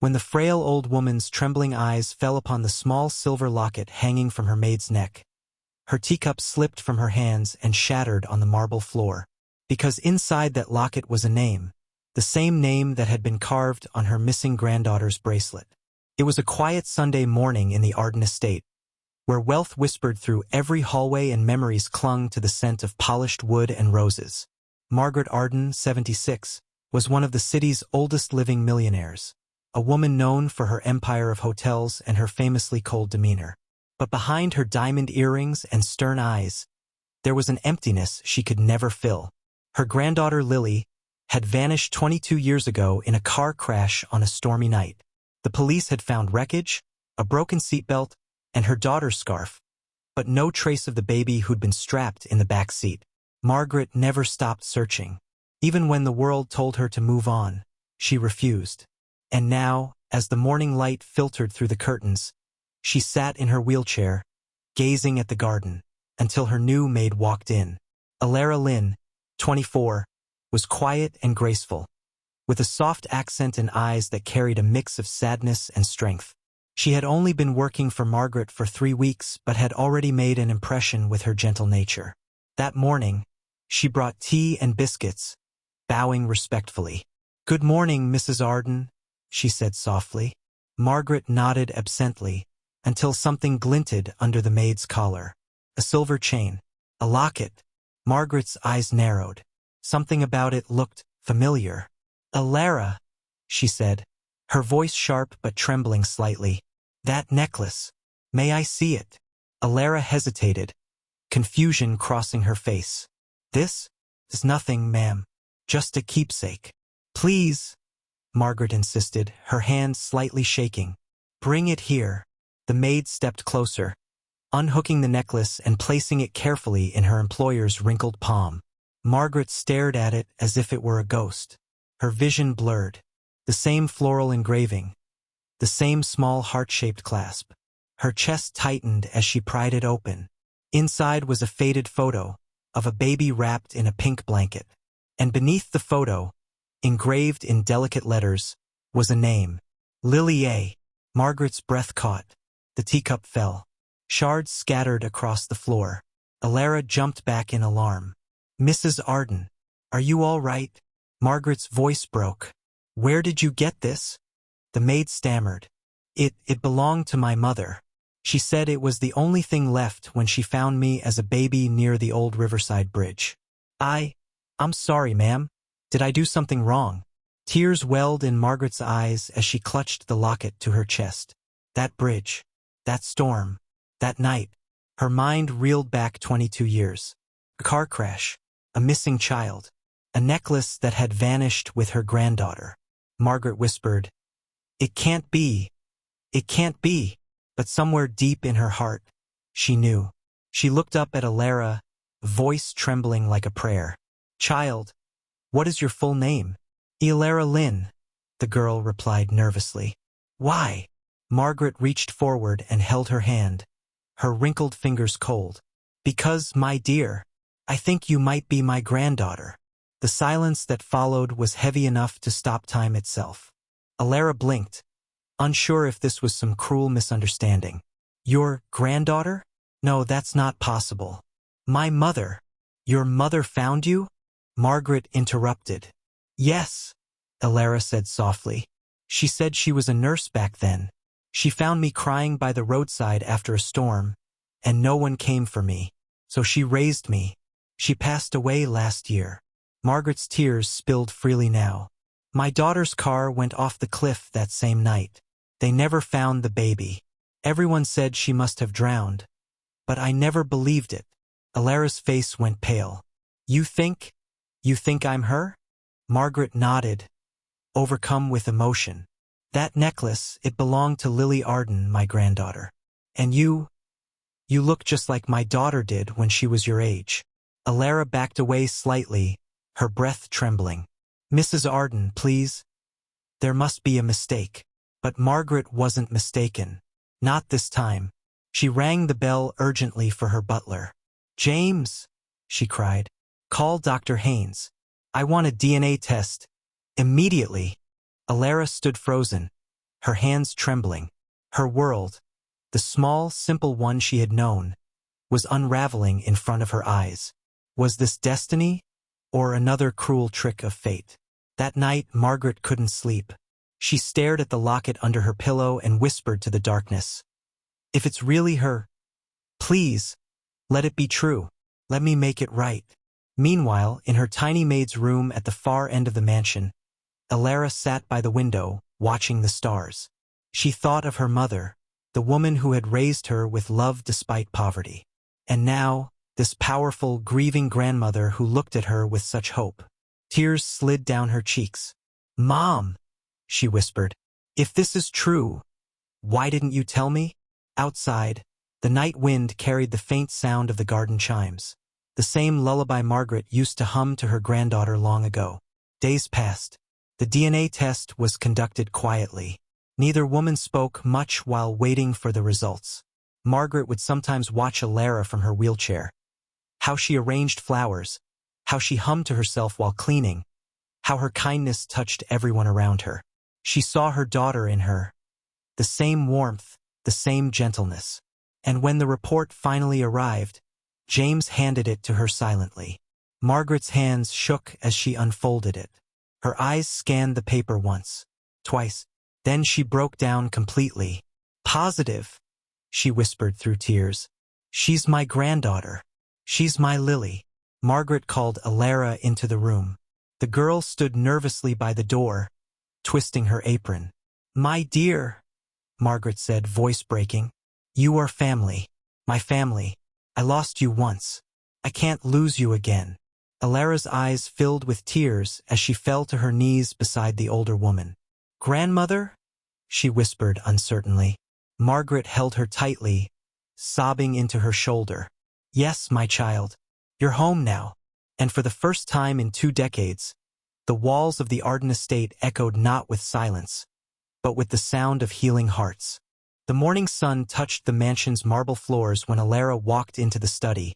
when the frail old woman's trembling eyes fell upon the small silver locket hanging from her maid's neck. Her teacup slipped from her hands and shattered on the marble floor. Because inside that locket was a name, the same name that had been carved on her missing granddaughter's bracelet. It was a quiet Sunday morning in the Arden estate, where wealth whispered through every hallway and memories clung to the scent of polished wood and roses. Margaret Arden, 76, was one of the city's oldest living millionaires, a woman known for her empire of hotels and her famously cold demeanor. But behind her diamond earrings and stern eyes, there was an emptiness she could never fill. Her granddaughter Lily had vanished 22 years ago in a car crash on a stormy night. The police had found wreckage, a broken seatbelt, and her daughter's scarf, but no trace of the baby who'd been strapped in the back seat. Margaret never stopped searching. Even when the world told her to move on, she refused. And now, as the morning light filtered through the curtains, she sat in her wheelchair, gazing at the garden, until her new maid walked in. Alara Lynn, 24, was quiet and graceful, with a soft accent and eyes that carried a mix of sadness and strength. She had only been working for Margaret for 3 weeks but had already made an impression with her gentle nature. That morning, she brought tea and biscuits, bowing respectfully. "Good morning, Mrs. Arden," she said softly. Margaret nodded absently until something glinted under the maid's collar. A silver chain. A locket. Margaret's eyes narrowed. Something about it looked familiar. "Alara," she said, her voice sharp but trembling slightly. "That necklace. May I see it?" Alara hesitated, confusion crossing her face. "This is nothing, ma'am. Just a keepsake." "Please," Margaret insisted, her hand slightly shaking. "Bring it here." The maid stepped closer, unhooking the necklace and placing it carefully in her employer's wrinkled palm. Margaret stared at it as if it were a ghost. Her vision blurred. The same floral engraving. The same small heart-shaped clasp. Her chest tightened as she pried it open. Inside was a faded photo of a baby wrapped in a pink blanket. And beneath the photo, engraved in delicate letters, was a name. Lily A. Margaret's breath caught. The teacup fell. Shards scattered across the floor. Alara jumped back in alarm. "Mrs. Arden, are you all right?" Margaret's voice broke. "Where did you get this?" The maid stammered. It belonged to my mother. She said it was the only thing left when she found me as a baby near the old Riverside Bridge." I'm sorry, ma'am. Did I do something wrong?" Tears welled in Margaret's eyes as she clutched the locket to her chest. That bridge. That storm. That night. Her mind reeled back 22 years. A car crash. A missing child. A necklace that had vanished with her granddaughter. Margaret whispered, "It can't be. It can't be." But somewhere deep in her heart, she knew. She looked up at Alara, voice trembling like a prayer. "Child, what is your full name?" "Alara Lynn," the girl replied nervously. "Why?" Margaret reached forward and held her hand, her wrinkled fingers cold. "Because, my dear, I think you might be my granddaughter." The silence that followed was heavy enough to stop time itself. Alara blinked, unsure if this was some cruel misunderstanding. "Your granddaughter? No, that's not possible." "My mother." "Your mother found you?" Margaret interrupted. "Yes," Alara said softly. "She said she was a nurse back then. She found me crying by the roadside after a storm, and no one came for me. So she raised me. She passed away last year." Margaret's tears spilled freely now. "My daughter's car went off the cliff that same night. They never found the baby. Everyone said she must have drowned, but I never believed it." Alara's face went pale. You think I'm her?" Margaret nodded, overcome with emotion. "That necklace, it belonged to Lily Arden, my granddaughter. And you look just like my daughter did when she was your age." Alara backed away slightly, her breath trembling. "Mrs. Arden, please. There must be a mistake." But Margaret wasn't mistaken. Not this time. She rang the bell urgently for her butler. "James," she cried, "call Dr. Haynes. I want a DNA test. Immediately." Alara stood frozen, her hands trembling. Her world, the small, simple one she had known, was unraveling in front of her eyes. Was this destiny, or another cruel trick of fate? That night, Margaret couldn't sleep. She stared at the locket under her pillow and whispered to the darkness, "If it's really her, please, let it be true. Let me make it right." Meanwhile, in her tiny maid's room at the far end of the mansion, Alara sat by the window, watching the stars. She thought of her mother, the woman who had raised her with love despite poverty. And now, this powerful, grieving grandmother who looked at her with such hope. Tears slid down her cheeks. "Mom," she whispered, "if this is true, why didn't you tell me?" Outside, the night wind carried the faint sound of the garden chimes, the same lullaby Margaret used to hum to her granddaughter long ago. Days passed. The DNA test was conducted quietly. Neither woman spoke much while waiting for the results. Margaret would sometimes watch Alara from her wheelchair. How she arranged flowers, how she hummed to herself while cleaning, how her kindness touched everyone around her. She saw her daughter in her, the same warmth, the same gentleness. And when the report finally arrived, James handed it to her silently. Margaret's hands shook as she unfolded it. Her eyes scanned the paper once, twice. Then she broke down completely. "Positive," she whispered through tears. "She's my granddaughter. She's my Lily." Margaret called Alara into the room. The girl stood nervously by the door, twisting her apron. "My dear," Margaret said, voice breaking, "you are family. My family. I lost you once. I can't lose you again." Alara's eyes filled with tears as she fell to her knees beside the older woman. "Grandmother?" she whispered uncertainly. Margaret held her tightly, sobbing into her shoulder. "Yes, my child. You're home now." And for the first time in 2 decades, the walls of the Arden estate echoed not with silence, but with the sound of healing hearts. The morning sun touched the mansion's marble floors when Alara walked into the study,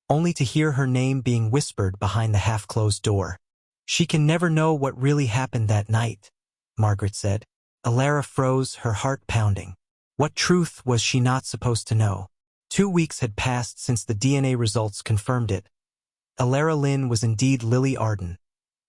only to hear her name being whispered behind the half-closed door. "She can never know what really happened that night," Margaret said. Alara froze, her heart pounding. What truth was she not supposed to know? 2 weeks had passed since the DNA results confirmed it. Alara Lynn was indeed Lily Arden,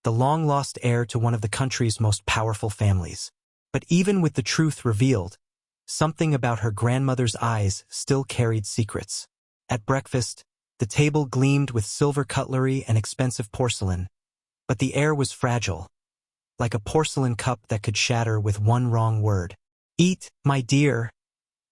the long-lost heir to one of the country's most powerful families. But even with the truth revealed, something about her grandmother's eyes still carried secrets. At breakfast, the table gleamed with silver cutlery and expensive porcelain, but the air was fragile, like a porcelain cup that could shatter with one wrong word. "Eat, my dear,"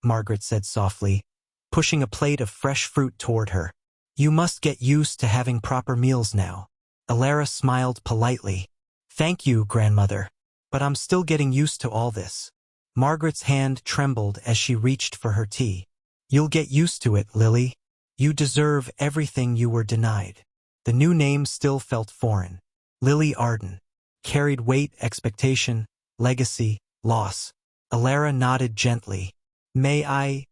Margaret said softly, pushing a plate of fresh fruit toward her. "You must get used to having proper meals now." Alara smiled politely. "Thank you, grandmother, but I'm still getting used to all this." Margaret's hand trembled as she reached for her tea. "You'll get used to it, Lily. You deserve everything you were denied." The new name still felt foreign. Lily Arden carried weight, expectation, legacy, loss. Alara nodded gently. "May I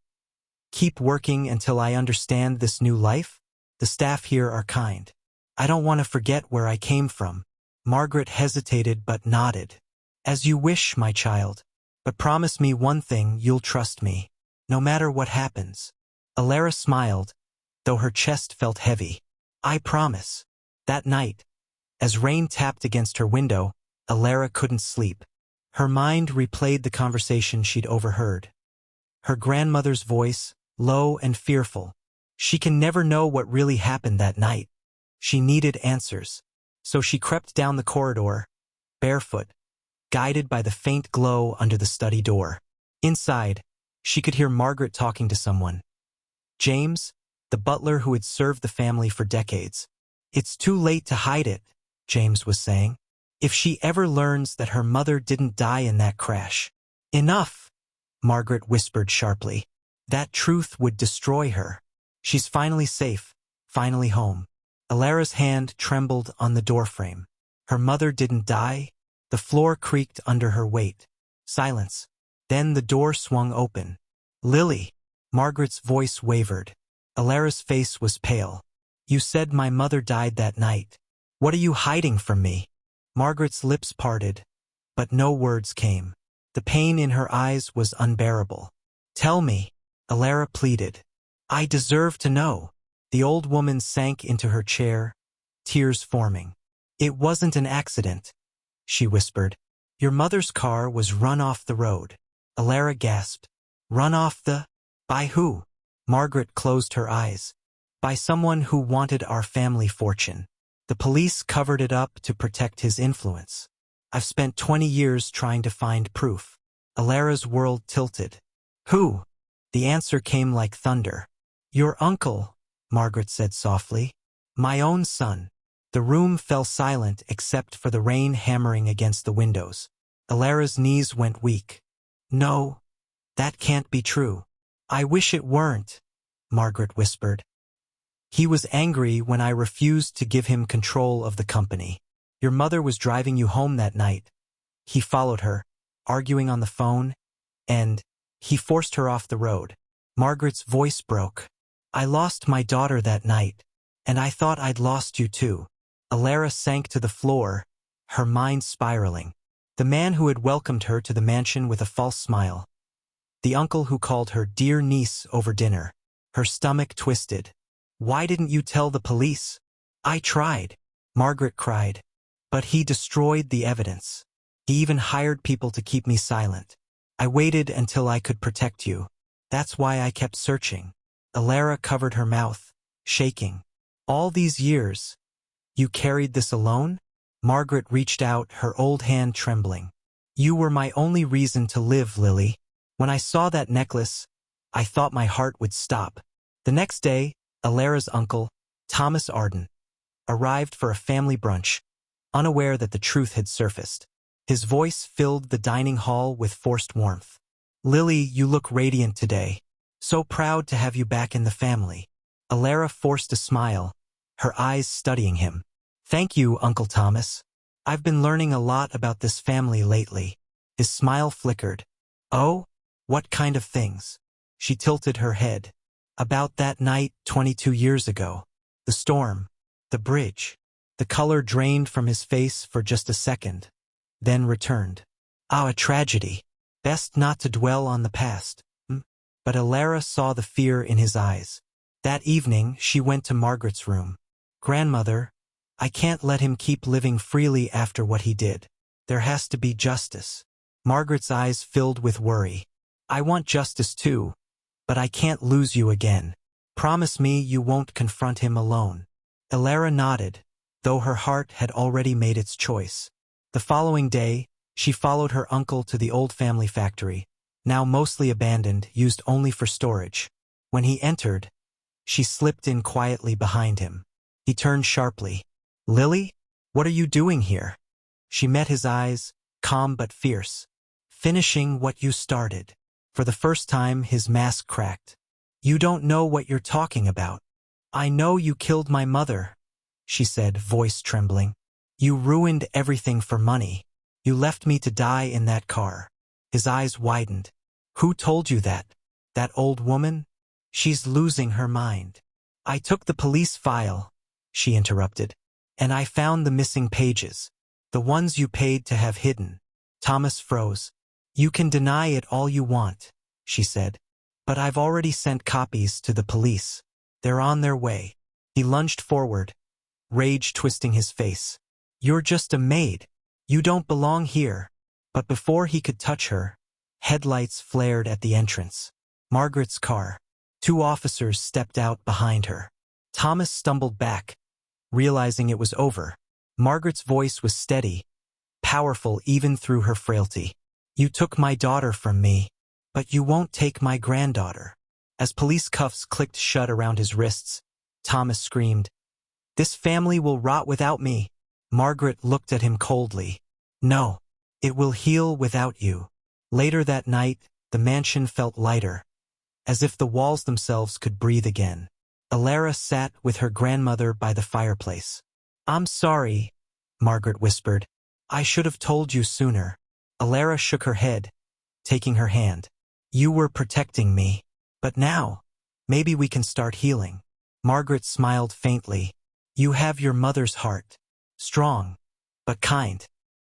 keep working until I understand this new life? The staff here are kind. I don't want to forget where I came from." Margaret hesitated but nodded. "As you wish, my child. But promise me one thing, you'll trust me, no matter what happens." Alara smiled, though her chest felt heavy. "I promise." That night, as rain tapped against her window, Alara couldn't sleep. Her mind replayed the conversation she'd overheard. Her grandmother's voice, low and fearful. She can never know what really happened that night. She needed answers. So she crept down the corridor, barefoot, guided by the faint glow under the study door. Inside, she could hear Margaret talking to someone. James, the butler who had served the family for decades. "It's too late to hide it," James was saying. "If she ever learns that her mother didn't die in that crash." "Enough," Margaret whispered sharply. "That truth would destroy her. She's finally safe, finally home." Alara's hand trembled on the doorframe. Her mother didn't die. The floor creaked under her weight. Silence. Then the door swung open. "Lily." Margaret's voice wavered. Alara's face was pale. "You said my mother died that night. What are you hiding from me?" Margaret's lips parted, but no words came. The pain in her eyes was unbearable. "Tell me," Alara pleaded. "I deserve to know." The old woman sank into her chair, tears forming. "It wasn't an accident," she whispered. "Your mother's car was run off the road." Alara gasped. "Run off the... By who?" Margaret closed her eyes. "By someone who wanted our family fortune. The police covered it up to protect his influence. I've spent 20 years trying to find proof." Alara's world tilted. "Who?" The answer came like thunder. "Your uncle," Margaret said softly. "My own son." The room fell silent except for the rain hammering against the windows. Alara's knees went weak. "No, that can't be true." "I wish it weren't," Margaret whispered. "He was angry when I refused to give him control of the company. Your mother was driving you home that night. He followed her, arguing on the phone, and he forced her off the road." Margaret's voice broke. "I lost my daughter that night, and I thought I'd lost you too." Alara sank to the floor, her mind spiraling. The man who had welcomed her to the mansion with a false smile. The uncle who called her dear niece over dinner. Her stomach twisted. "Why didn't you tell the police?" "I tried," Margaret cried. "But he destroyed the evidence. He even hired people to keep me silent. I waited until I could protect you. That's why I kept searching." Alara covered her mouth, shaking. "All these years, you carried this alone?" Margaret reached out, her old hand trembling. "You were my only reason to live, Lily. When I saw that necklace, I thought my heart would stop." The next day, Alara's uncle, Thomas Arden, arrived for a family brunch, unaware that the truth had surfaced. His voice filled the dining hall with forced warmth. "Lily, you look radiant today. So proud to have you back in the family." Alara forced a smile, her eyes studying him. "Thank you, Uncle Thomas. I've been learning a lot about this family lately." His smile flickered. "Oh? What kind of things?" She tilted her head. "About that night 22 years ago. The storm. The bridge." The color drained from his face for just a second, then returned. "Ah, a tragedy. Best not to dwell on the past." But Alara saw the fear in his eyes. That evening, she went to Margaret's room. "Grandmother, I can't let him keep living freely after what he did. There has to be justice." Margaret's eyes filled with worry. "I want justice too, but I can't lose you again. Promise me you won't confront him alone." Alara nodded, though her heart had already made its choice. The following day, she followed her uncle to the old family factory, now mostly abandoned, used only for storage. When he entered, she slipped in quietly behind him. He turned sharply. "Lily? What are you doing here?" She met his eyes, calm but fierce. "Finishing what you started." For the first time, his mask cracked. "You don't know what you're talking about." "I know you killed my mother," she said, voice trembling. "You ruined everything for money. You left me to die in that car." His eyes widened. "Who told you that? That old woman? She's losing her mind." "I took the police file," she interrupted, "and I found the missing pages. The ones you paid to have hidden." Thomas froze. "You can deny it all you want," she said, "but I've already sent copies to the police. They're on their way." He lunged forward, rage twisting his face. "You're just a maid. You don't belong here." But before he could touch her, headlights flared at the entrance. Margaret's car. 2 officers stepped out behind her. Thomas stumbled back, realizing it was over. Margaret's voice was steady, powerful even through her frailty. "You took my daughter from me, but you won't take my granddaughter." As police cuffs clicked shut around his wrists, Thomas screamed, "This family will rot without me." Margaret looked at him coldly. "No, it will heal without you." Later that night, the mansion felt lighter, as if the walls themselves could breathe again. Alara sat with her grandmother by the fireplace. "I'm sorry," Margaret whispered. "I should have told you sooner." Alara shook her head, taking her hand. "You were protecting me. But now, maybe we can start healing." Margaret smiled faintly. "You have your mother's heart. Strong, but kind."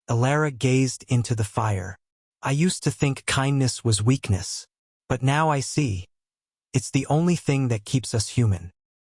Alara gazed into the fire. I used to think kindness was weakness, but now I see. It's the only thing that keeps us human.